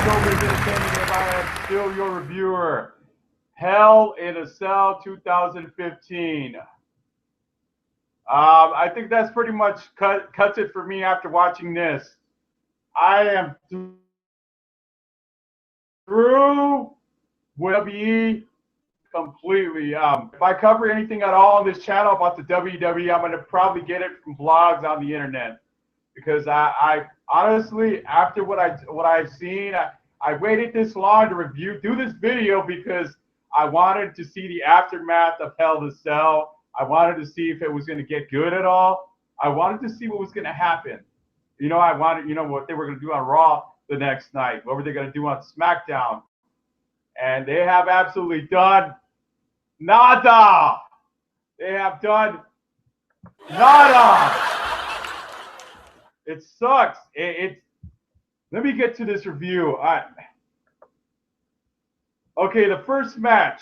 Showbiz Entertainment, and I am still your reviewer. Hell in a Cell 2015. I think that's pretty much cuts it for me after watching this. I am through with WWE completely. If I cover anything at all on this channel about the WWE, I'm going to probably get it from blogs on the internet. Because I honestly, after what I've seen, I waited this long to do this video because I wanted to see the aftermath of Hell in a Cell. I wanted to see if it was going to get good at all. I wanted to see what was going to happen. I wanted, what they were going to do on Raw the next night. What were they going to do on SmackDown? And they have absolutely done nada. They have done nada. It sucks. Let me get to this review. Okay, the first match.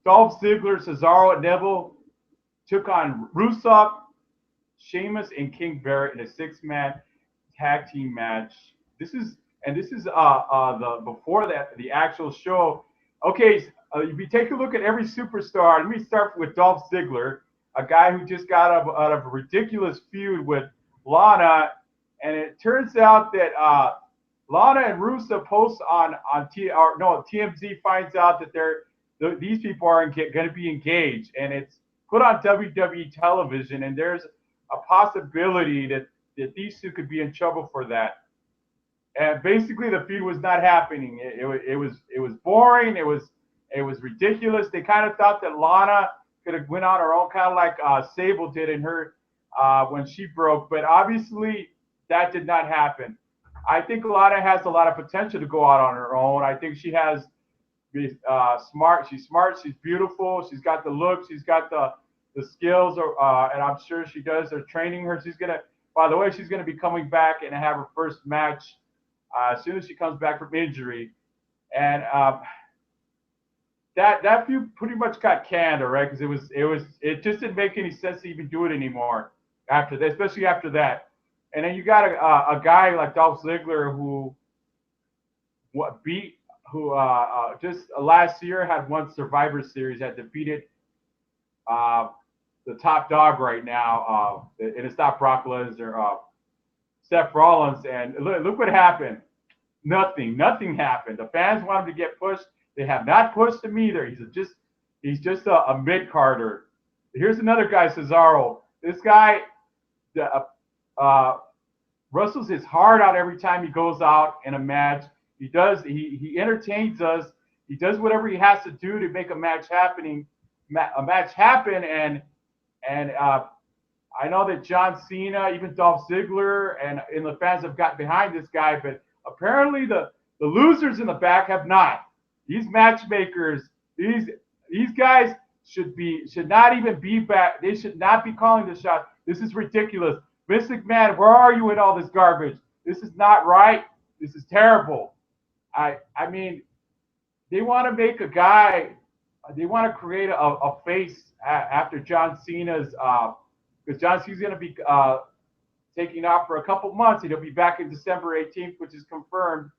Dolph Ziggler, Cesaro, and Neville took on Rusev, Sheamus, and King Barrett in a six-man tag team match. This is the before that the actual show. Okay, if you take a look at every superstar, let me start with Dolph Ziggler, a guy who just got out of a ridiculous feud with Lana, and it turns out that Lana and Rusev post on TMZ finds out that these people are going to be engaged, and it's put on WWE television, and there's a possibility that these two could be in trouble for that. And basically, the feud was not happening. It was boring. It was ridiculous. They kind of thought that Lana could have went on her own, kind of like Sable did in her when she broke. But obviously, that did not happen. I think Lana has a lot of potential to go out on her own. I think she has smart. She's smart. She's beautiful. She's got the look. She's got the skills, and I'm sure she does. They're training her. By the way, she's gonna be coming back and have her first match as soon as she comes back from injury. And that feud pretty much got canned, right? Because it just didn't make any sense to even do it anymore after that, especially after that. And then you got a guy like Dolph Ziggler who just last year had won Survivor Series, had defeated the top dog right now, and it's not Brock Lesnar, Seth Rollins. And look what happened. Nothing happened. The fans wanted to get pushed. They have not pushed him either. He's just a mid-carder. Here's another guy, Cesaro. This guy wrestles his heart out every time he goes out in a match. He entertains us. He does whatever he has to do to make a match happen. And I know that John Cena, even Dolph Ziggler, and the fans have got behind this guy, but apparently the losers in the back have not. These matchmakers, these guys should not even be back. They should not be calling the shots. This is ridiculous. Vince McMahon, where are you with all this garbage? This is not right. This is terrible. I mean, they want to make a guy. They want to create a face after John Cena's, because John Cena's going to be taking off for a couple months. He'll be back in December 18th, which is confirmed.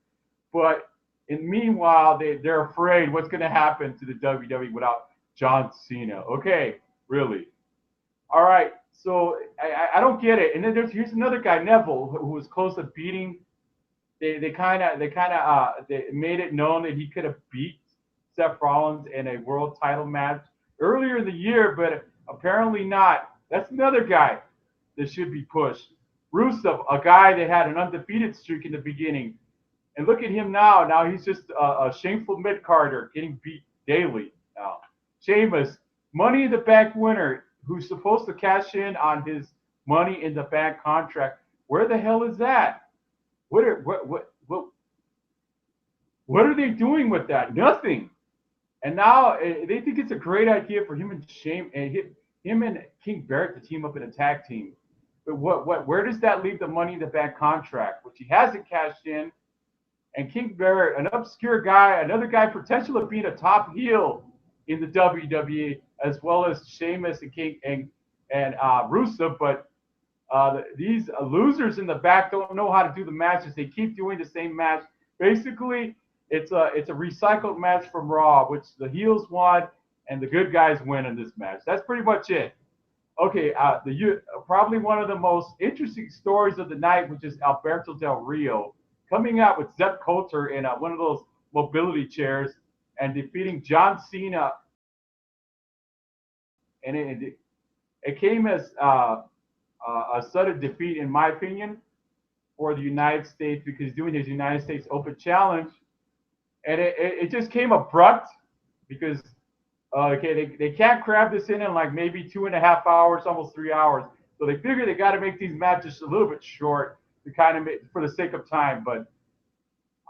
But meanwhile, they're afraid what's going to happen to the WWE without John Cena. Okay, really. All right, so I don't get it. And then here's another guy, Neville, who was close to beating. They made it known that he could have beat Seth Rollins in a world title match earlier in the year, but apparently not. That's another guy that should be pushed. Rusev, a guy that had an undefeated streak in the beginning. And look at him now. Now he's just a shameful mid-carder getting beat daily now. Sheamus, Money in the Bank winner, who's supposed to cash in on his Money in the Bank contract. Where the hell is that? What are they doing with that? Nothing. And now they think it's a great idea for him and him and King Barrett to team up in a tag team. But where does that leave the Money in the Bank contract, which he hasn't cashed in? And King Barrett, an obscure guy, another guy potential of being a top heel in the WWE, as well as Sheamus and King and Rusev, but These losers in the back don't know how to do the matches. They keep doing the same match. Basically, it's a recycled match from Raw, which the heels won and the good guys win in this match. That's pretty much it. Okay, probably one of the most interesting stories of the night, which is Alberto Del Rio coming out with Zeb Coulter in one of those mobility chairs and defeating John Cena. And it came as a sudden defeat, in my opinion, for the United States because he's doing his United States Open Challenge. And it just came abrupt because okay, they can't cram this in like maybe 2.5 hours, almost 3 hours. So they figure they got to make these matches a little bit short to kind of make, for the sake of time. But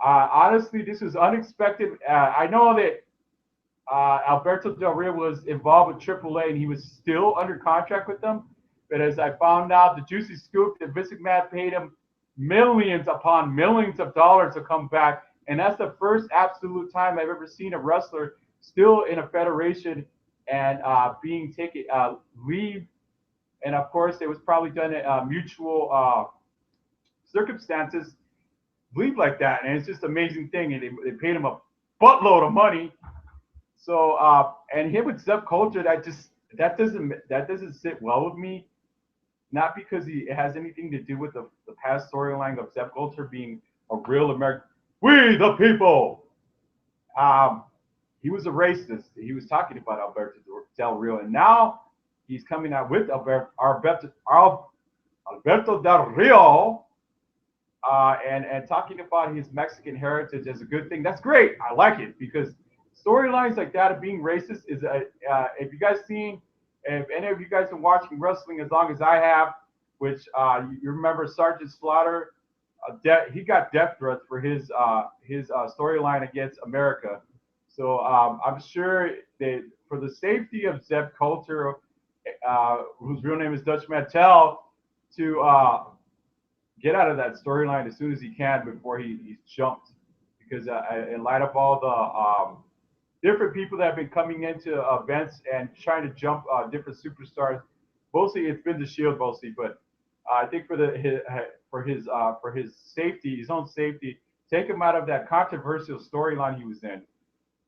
honestly, this is unexpected. I know that Alberto Del Rio was involved with AAA and he was still under contract with them. But as I found out, the juicy scoop that Vince McMahon paid him millions upon millions of dollars to come back. And that's the first absolute time I've ever seen a wrestler still in a federation and being taken leave. And of course, it was probably done in mutual circumstances, leave like that. And it's just an amazing thing. And they paid him a buttload of money. So and him with Zeb Coulter, that doesn't sit well with me. Not because it has anything to do with the past storyline of Zeb Coulter being a real American. We the people. He was a racist. He was talking about Alberto Del Rio, and now he's coming out with Alberto Del Rio, and talking about his Mexican heritage as a good thing. That's great. I like it because storylines like that of being racist is if you guys seen, if any of you guys been watching wrestling as long as I have, which you remember Sergeant Slaughter, he got death threats for his storyline against America. So I'm sure that for the safety of Zeb Coulter, whose real name is Dutch Mantel, to get out of that storyline as soon as he can before he's jumped. Because in light of all the different people that have been coming into events and trying to jump different superstars, mostly it's been the Shield mostly, but I think for his safety, his own safety, take him out of that controversial storyline he was in.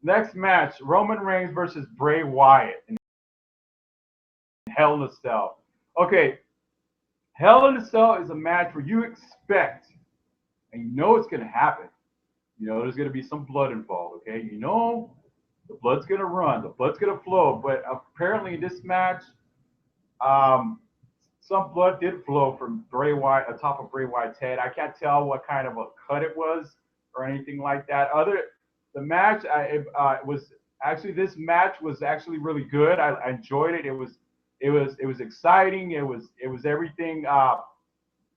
Next match, Roman Reigns versus Bray Wyatt in Hell in a Cell. Okay, Hell in a Cell is a match where you expect, and you know it's going to happen. You know there's going to be some blood involved, okay? You know the blood's going to run, the blood's going to flow. But apparently in this match, some blood did flow from Bray Wyatt, atop of Bray Wyatt's head. I can't tell what kind of a cut it was or anything like that. The match, this match was actually really good. I enjoyed it. It was exciting. It was everything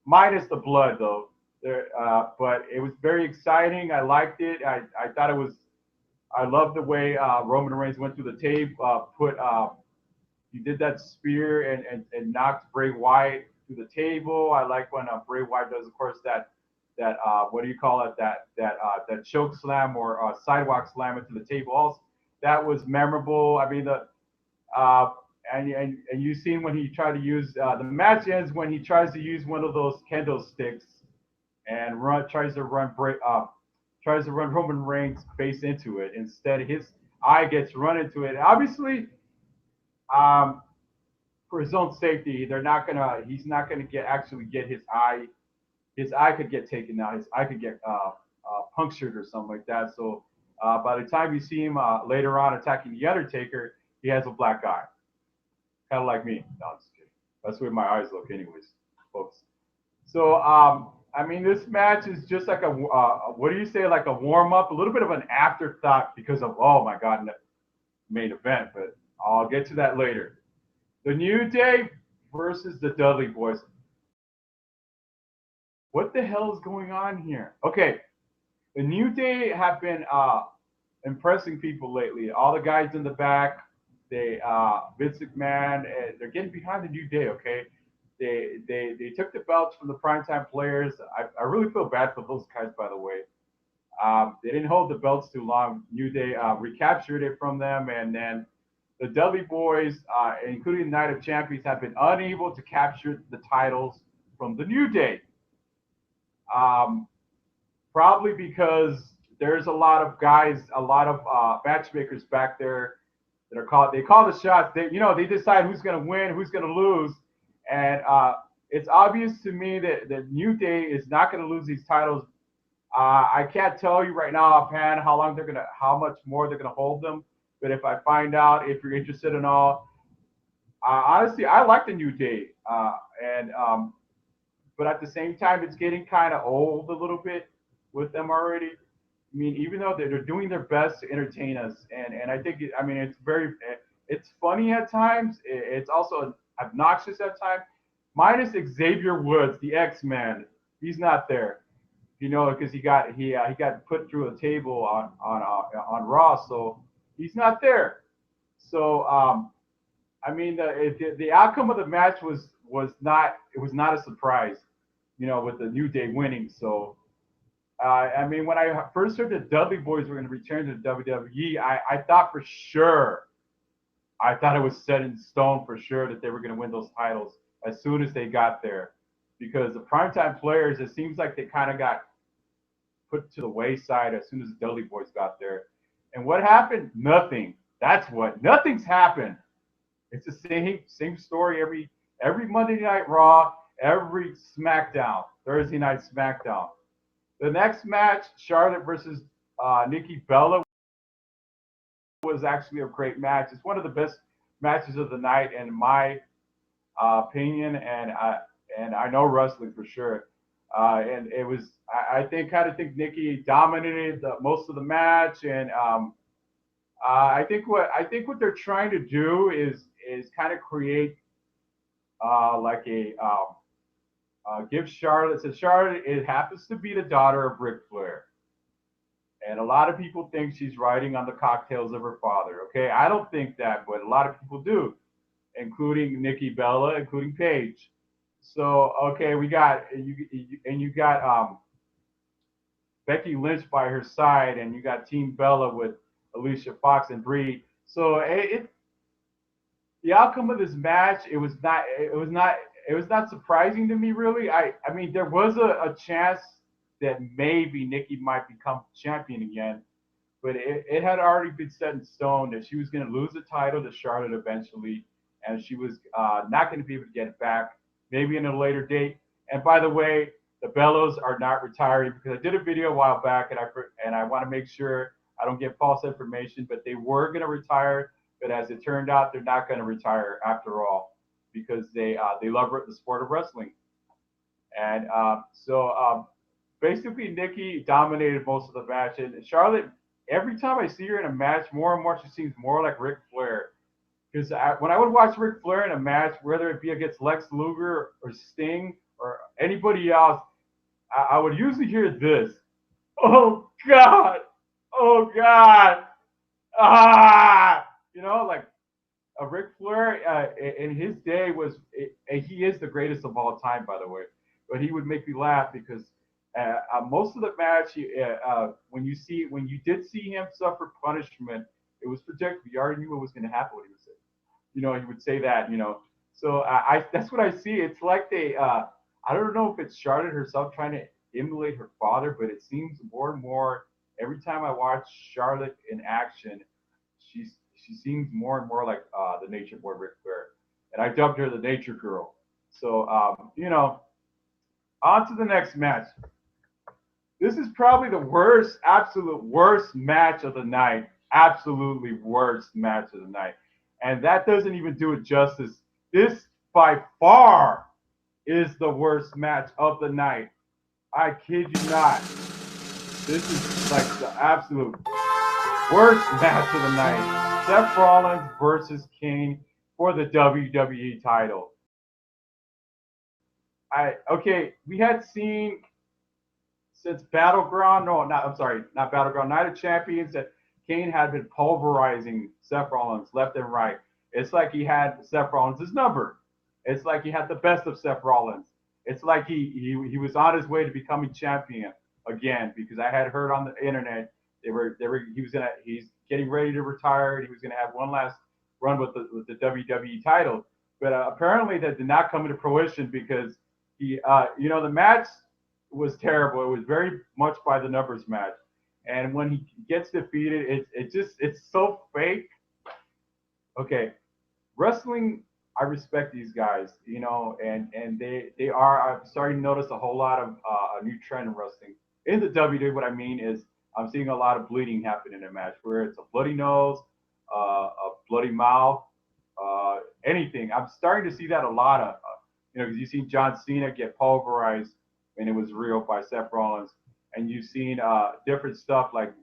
minus the blood though. But it was very exciting. I liked it. I thought it was. I loved the way Roman Reigns went through the tape. He did that spear and knocked Bray Wyatt through the table. I like when Bray Wyatt does, of course, that what do you call it? That choke slam or sidewalk slam into the table. Also, that was memorable. I mean and you've seen when he tried to use the match ends when he tries to use one of those kendo sticks and tries to run Roman Reigns face into it. Instead, his eye gets run into it. Obviously, for his own safety, he's not gonna get his eye. His eye could get taken out. His eye could get punctured or something like that. So by the time you see him later on attacking the Undertaker, he has a black eye, kind of like me. No, I'm just kidding. That's the way my eyes look, anyways, folks. So I mean, this match is just like what do you say, like a warm up, a little bit of an afterthought because of my God, main event. But I'll get to that later. The New Day versus the Dudley Boys. What the hell is going on here? Okay, the New Day have been impressing people lately. All the guys in the back, Vince McMahon, they're getting behind the New Day. Okay, they took the belts from the primetime players. I really feel bad for those guys, by the way. They didn't hold the belts too long. New Day recaptured it from them, and then the Dudley Boys, including the Night of Champions, have been unable to capture the titles from the New Day. Um, Probably because there's a lot of guys, a lot of matchmakers back there that are called. They call the shots. They decide who's going to win, who's going to lose, and it's obvious to me that the New Day is not going to lose these titles. I can't tell you right now offhand how much more they're gonna hold them. But if I find out, if you're interested in all, honestly, I like the New Day, and but at the same time, it's getting kind of old a little bit with them already. I mean, even though they're doing their best to entertain us, and I think it's funny at times. It's also obnoxious at times. Minus Xavier Woods, the X-Man, he's not there. Because he got put through a table on Raw, so he's not there. So I mean, the outcome of the match was not a surprise, with the New Day winning. So I mean, when I first heard the Dudley Boys were going to return to the WWE, I thought for sure, I thought it was set in stone for sure that they were going to win those titles as soon as they got there, because the primetime players, it seems like they kind of got put to the wayside as soon as the Dudley Boys got there. And what happened? Nothing. Nothing's happened. It's the same story every Monday Night Raw, every SmackDown, Thursday Night SmackDown. The next match, Charlotte versus Nikki Bella, was actually a great match. It's one of the best matches of the night in my opinion, and I know wrestling for sure. And it was, I think Nikki dominated most of the match, and I think what they're trying to do is kind of create like give Charlotte. So Charlotte, it happens to be the daughter of Ric Flair, and a lot of people think she's riding on the cocktails of her father. Okay, I don't think that, but a lot of people do, including Nikki Bella, including Paige. So okay, you got Becky Lynch by her side, and you got Team Bella with Alicia Fox and Brie. So the outcome of this match, it was not surprising to me really. I mean, there was a chance that maybe Nikki might become champion again, but it had already been set in stone that she was going to lose the title to Charlotte eventually, and she was not going to be able to get it back, maybe in a later date. And by the way, the Bellows are not retiring, because I did a video a while back, and I want to make sure I don't get false information, but they were going to retire, but as it turned out, they're not going to retire after all, because they love the sport of wrestling. And basically, Nikki dominated most of the match, and Charlotte, every time I see her in a match, more and more she seems more like Ric Flair. Because when I would watch Ric Flair in a match, whether it be against Lex Luger or Sting or anybody else, I would usually hear this: "Oh God, oh God, ah!" Like Ric Flair in his day he is the greatest of all time, by the way. But he would make me laugh because most of the match, when you did see him suffer punishment, it was projected. You already knew what was going to happen when he would say. He would say that. So that's what I see. It's like I don't know if it's Charlotte herself trying to emulate her father, but it seems more and more every time I watch Charlotte in action, she seems more and more like the Nature Boy Ric Flair, and I dubbed her the Nature Girl. So on to the next match. This is probably the absolute worst match of the night. Absolutely worst match of the night. And that doesn't even do it justice. This, by far, is the worst match of the night. I kid you not. This is like the absolute worst match of the night. Seth Rollins versus Kane for the WWE title. We had seen since Battleground, not Battleground, Night of Champions, that Kane had been pulverizing Seth Rollins left and right. It's like he had Seth Rollins' number. It's like he had the best of Seth Rollins. It's like he was on his way to becoming champion again, because I had heard on the internet he's getting ready to retire. He was gonna have one last run with the WWE title, but apparently that did not come into fruition, because The match was terrible. It was very much by the numbers match. And when he gets defeated, it's so fake. Okay, wrestling, I respect these guys, and they are. I'm starting to notice a whole lot of a new trend in wrestling. In the WWE, what I mean is I'm seeing a lot of bleeding happen in a match, where it's a bloody nose, a bloody mouth, anything. I'm starting to see that a lot of, because you've seen John Cena get pulverized, and it was real by Seth Rollins, and you've seen different stuff like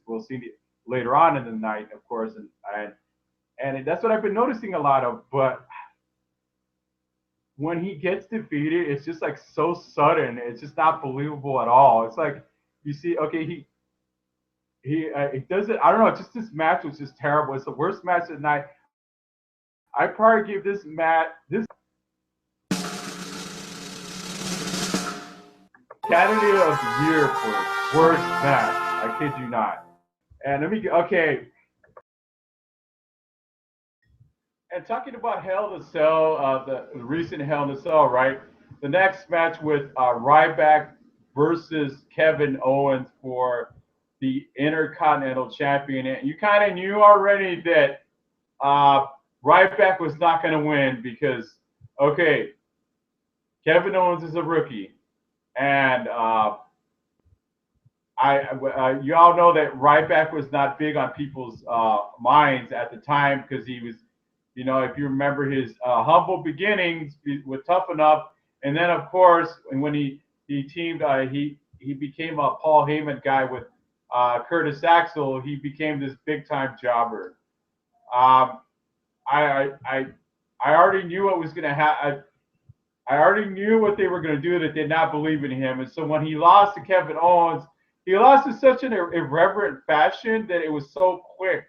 we'll see later on in the night, of course, and that's what I've been noticing a lot of. But when he gets defeated, it's just like so sudden. It's just not believable at all. It's like you see, okay, he does it. I don't know. Just this match was just terrible. It's the worst match of the night. I probably give this candidate of the year for worst match. I kid you not. And okay. And talking about Hell in a Cell, the recent Hell in a Cell, right? The next match with Ryback versus Kevin Owens for the Intercontinental Champion. And you kind of knew already that Ryback was not going to win because, okay, Kevin Owens is a rookie. And you all know that Ryback was not big on people's minds at the time because he was, if you remember his humble beginnings with Tough Enough, and then of course, and when he teamed, he became a Paul Heyman guy with Curtis Axel. He became this big time jobber. I already knew what was going to happen. I already knew what they were going to do that did not believe in him. And so when he lost to Kevin Owens, he lost in such an irreverent fashion that it was so quick.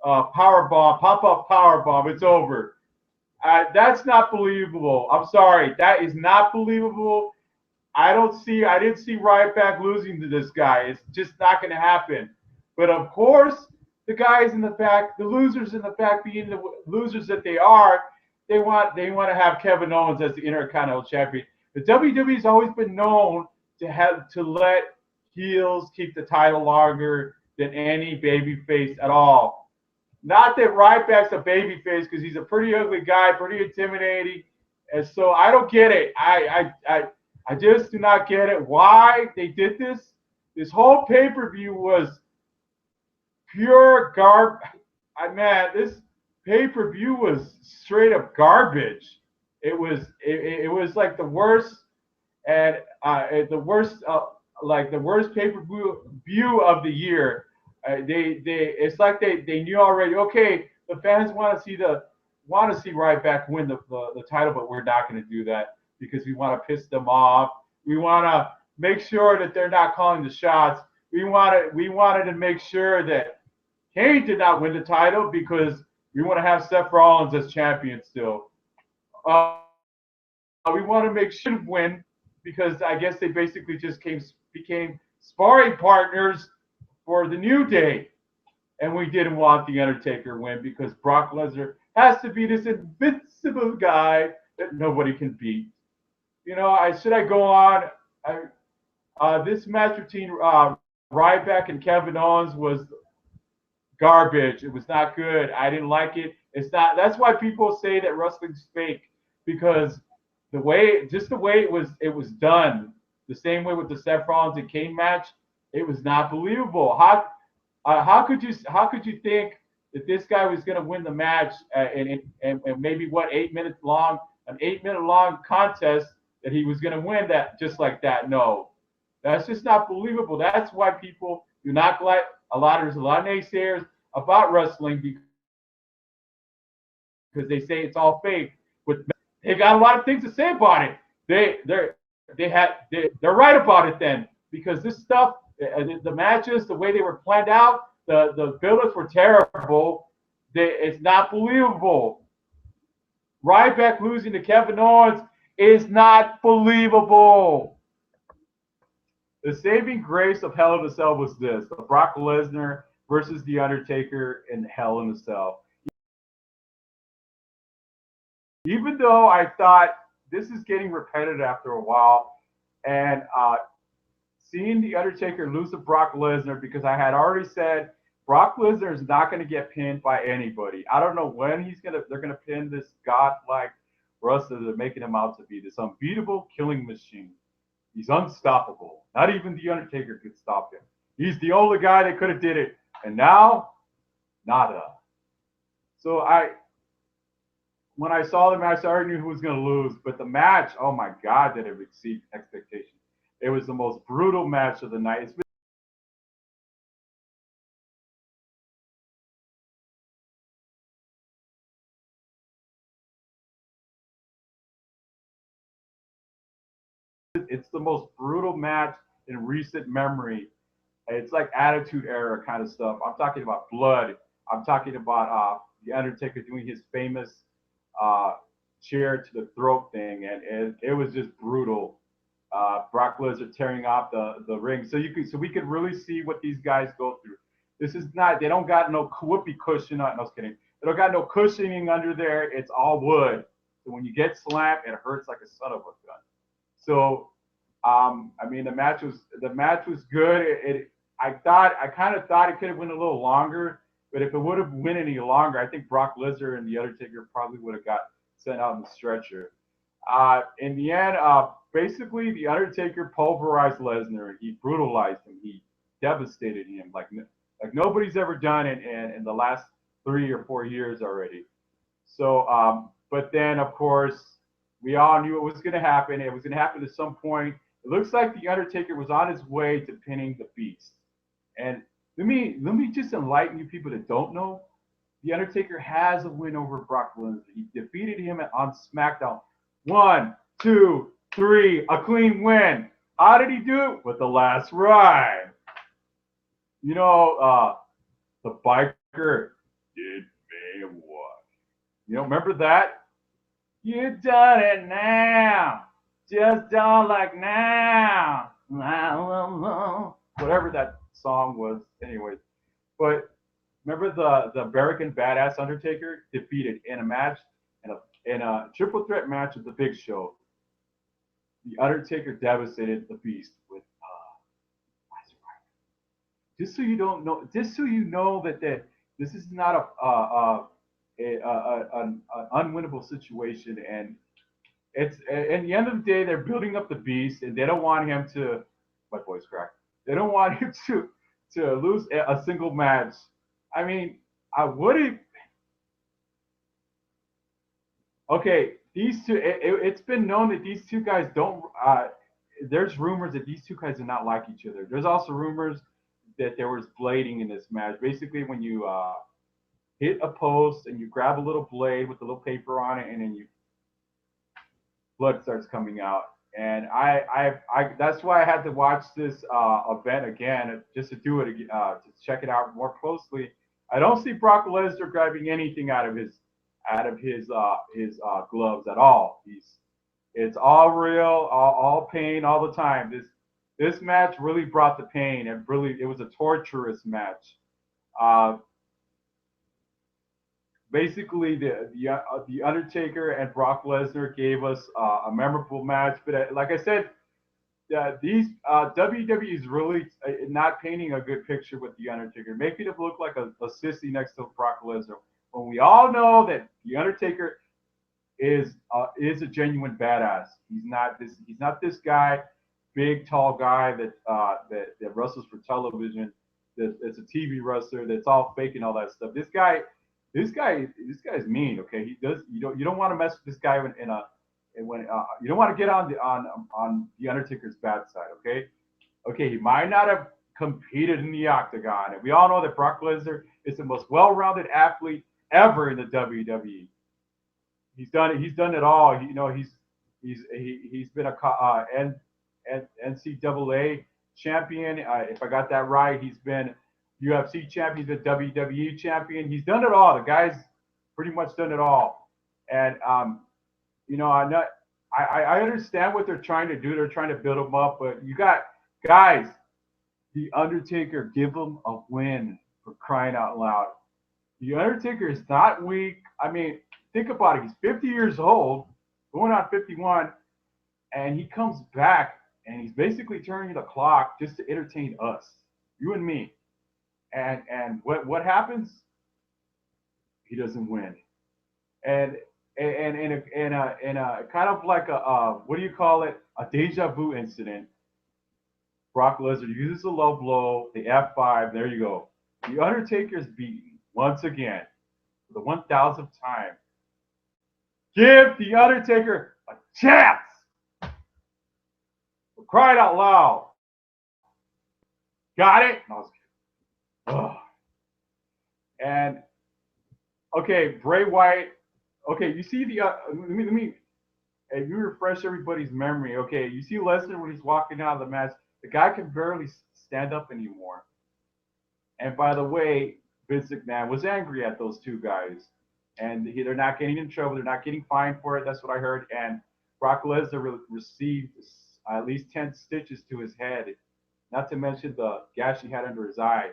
Power bomb, pop-up power bomb, it's over. That's not believable. I'm sorry. That is not believable. I didn't see Ryback losing to this guy. It's just not going to happen. But of course, the guys in the back, the losers in the back, being the losers that they are, they want to have Kevin Owens as the Intercontinental Champion. The WWE's always been known to let heels keep the title longer than any babyface at all. Not that Ryback's a babyface because he's a pretty ugly guy, pretty intimidating, and so I don't get it. I just do not get it why they did this. This whole pay-per-view was pure garbage. This pay-per-view was straight up garbage. It was like the worst and the worst pay-per-view of the year. It's like they knew already. Okay, the fans want to see Ryback win the title, but we're not going to do that because we want to piss them off. We want to make sure that they're not calling the shots. We wanted to make sure that Kane did not win the title because we want to have Seth Rollins as champion still. We want to make sure to win because I guess they basically just became sparring partners for the New Day. And we didn't want the Undertaker win because Brock Lesnar has to be this invincible guy that nobody can beat. Should I go on? This match between Ryback and Kevin Owens was garbage. It was not good. I didn't like it. It's not. That's why people say that wrestling's fake because the way it was done, the same way with the Seth Rollins and Kane match, it was not believable. How could you think that this guy was going to win the match and maybe 8 minutes long, an 8-minute long contest that he was going to win that just like that? No, that's just not believable. That's why people do not like there's a lot of naysayers about wrestling because they say it's all fake. But they got a lot of things to say about it. They're right about it then because this stuff, the matches, the way they were planned out, the build-ups were terrible. It's not believable. Ryback losing to Kevin Owens is not believable. The saving grace of Hell in a Cell was this: the Brock Lesnar versus The Undertaker in Hell in a Cell. Even though I thought this is getting repetitive after a while, and seeing the Undertaker lose to Brock Lesnar, because I had already said Brock Lesnar is not going to get pinned by anybody. I don't know when they're gonna pin this godlike wrestler they're making him out to be, this unbeatable killing machine. He's unstoppable. Not even the Undertaker could stop him. He's the only guy that could have did it, and now nada. So when I saw the match, I already knew who was going to lose. But the match, oh my God, did it exceed expectations. It was the most brutal match of the night. It's the most brutal match in recent memory. It's like Attitude Era kind of stuff. I'm talking about blood. I'm talking about the Undertaker doing his famous uh, chair to the throat thing, and it was just brutal. Brock Lesnar tearing off the ring, so we could really see what these guys go through. This is not, they don't got no whoopee cushion. No, I was kidding. They don't got no cushioning under there. It's all wood. So when you get slapped, it hurts like a son of a gun. So, I mean, the match was good. I kind of thought it could have went a little longer, but if it would have went any longer, I think Brock Lesnar and the Undertaker probably would have got sent out on the stretcher. In the end, basically, the Undertaker pulverized Lesnar. He brutalized him. He devastated him like nobody's ever done in the last 3 or 4 years already. So, but then, of course, we all knew it was going to happen. It was going to happen at some point. It looks like the Undertaker was on his way to pinning the Beast. And let me just enlighten you people that don't know. The Undertaker has a win over Brock Lesnar. He defeated him on SmackDown. 1, 2, 3, a clean win. How did he do it? With the last ride. You know, the biker did me what? You know, remember that? You done it now. Just don't like now. Whatever that song was, anyways. But remember the American Badass Undertaker defeated in a match, in a triple threat match with the Big Show. The Undertaker devastated the Beast with just so you don't know, just so you know that this is not an unwinnable situation, and it's at the end of the day they're building up the Beast, and they don't want him to. My voice cracked. They don't want him to lose a single match. I mean, I wouldn't. Okay, these two. It's been known that these two guys don't. There's rumors that these two guys do not like each other. There's also rumors that there was blading in this match. Basically, when you hit a post and you grab a little blade with a little paper on it, and then you blood starts coming out. And that's why I had to watch this event again just to do it to check it out more closely. I don't see Brock Lesnar grabbing anything out of his gloves at all. It's all real, all pain all the time. This match really brought the pain, and really it was a torturous match. Uh, Basically, the Undertaker and Brock Lesnar gave us a memorable match. But like I said, these WWE is really not painting a good picture with the Undertaker, making him look like a sissy next to Brock Lesnar. When we all know that the Undertaker is a genuine badass. He's not this guy, big tall guy that wrestles for television. That's a TV wrestler that's all fake and all that stuff. This guy is mean. Okay, you don't want to mess with this guy when you don't want to get on the Undertaker's bad side. Okay, he might not have competed in the octagon, and we all know that Brock Lesnar is the most well-rounded athlete ever in the WWE. He's done it all. He's been a NCAA champion. If I got that right, he's been UFC champion, the WWE champion. He's done it all. The guy's pretty much done it all. And I understand what they're trying to do. They're trying to build him up, but you got guys. The Undertaker, give him a win, for crying out loud. The Undertaker is not weak. I mean, think about it. He's 50 years old, going on 51, and he comes back and he's basically turning the clock just to entertain us, you and me. And what happens? He doesn't win. And in a kind of like a what do you call it? A deja vu incident. Brock Lesnar uses a low blow, the F5. There you go. The Undertaker's beaten once again for the 1,000th time. Give the Undertaker a chance. We're crying out loud. Got it? No, I was kidding. Ugh. And okay, Bray Wyatt. Okay, you see the let me and you refresh everybody's memory. Okay, you see Lesnar when he's walking out of the match. The guy can barely stand up anymore. And by the way, Vince McMahon was angry at those two guys, and they're not getting in trouble. They're not getting fined for it. That's what I heard. And Brock Lesnar received at least 10 stitches to his head, not to mention the gash he had under his eye,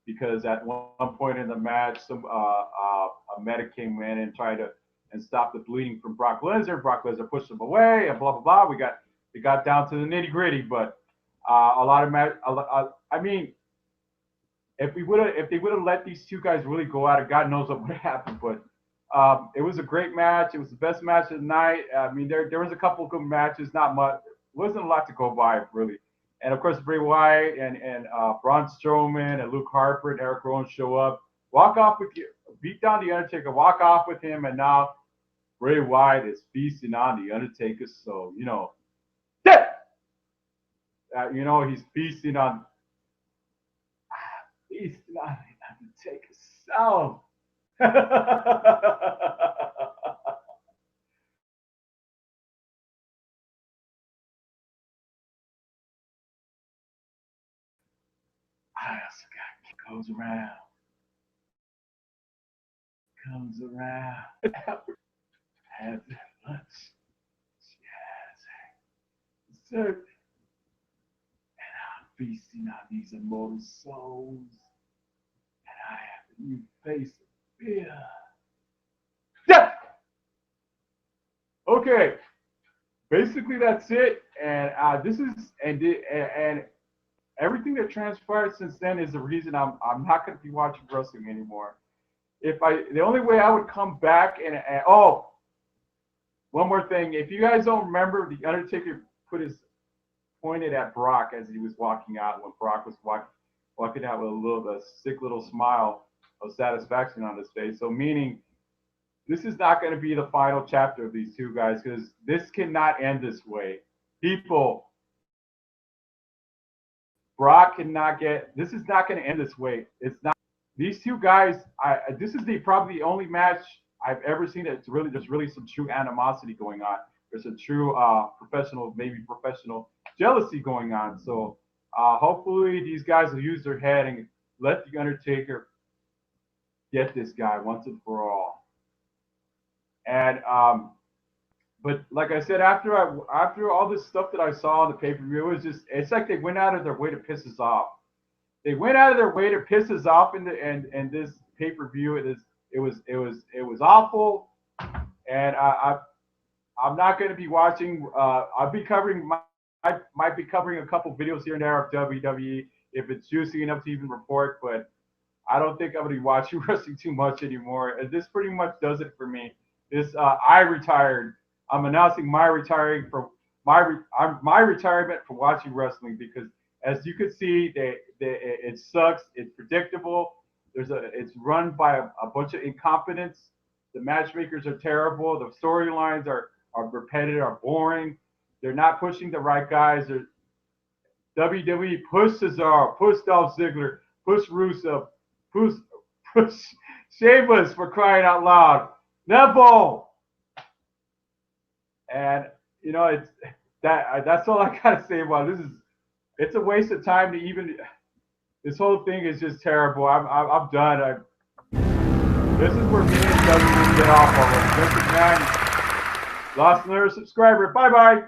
because at one point in the match, a medic came in and tried to stop the bleeding from Brock Lesnar. Brock Lesnar pushed him away, and blah blah blah. We got down to the nitty gritty, but a lot of match. I mean, if they would have let these two guys really go at it, God knows what would have happened. But it was a great match. It was the best match of the night. I mean, there was a couple of good matches, not much. It wasn't a lot to go by, really. And, of course, Bray Wyatt and Braun Strowman and Luke Harper and Eric Rowan show up. Walk off with you. Beat down The Undertaker. Walk off with him. And now Bray Wyatt is feasting on The Undertaker. So, you know, he's feasting on The Undertaker. So. Goes around. Comes around. Has lunch. She has dessert. And I'm feasting on these immortal souls. And I have a new face of fear. Yeah! Okay. Basically, that's it. And this is and everything that transpired since then is the reason I'm not going to be watching wrestling anymore. The only way I would come back and one more thing. If you guys don't remember, The Undertaker pointed at Brock as he was walking out when Brock was walking out with a sick little smile of satisfaction on his face. So meaning this is not going to be the final chapter of these two guys, because this cannot end this way. People, Brock cannot this is not going to end this way. It's not. These two guys, this is probably the only match I've ever seen that's there's really some true animosity going on. There's a true professional jealousy going on. So hopefully these guys will use their head and let The Undertaker get this guy once and for all. And but like I said, after all this stuff that I saw on the pay-per-view, it's like they went out of their way to piss us off. They went out of their way to piss us off in this pay-per-view. It was awful, and I'm not going to be watching. I'll be covering I might be covering a couple videos here and there of WWE if it's juicy enough to even report, but I don't think I'm going to be watching wrestling too much anymore. This pretty much does it for me. I retired. I'm announcing my retirement for watching wrestling, because as you can see, it sucks. It's predictable. It's run by a bunch of incompetence. The matchmakers are terrible. The storylines are repetitive, are boring. They're not pushing the right guys. WWE push Cesaro, push Dolph Ziggler, push Rusev, push Sheamus, for crying out loud. Neville. And that's all I gotta say about this. It's a waste of time to even. This whole thing is just terrible. I'm done. This is where me and WWE get off of it. Vince McMahon lost another subscriber. Bye bye.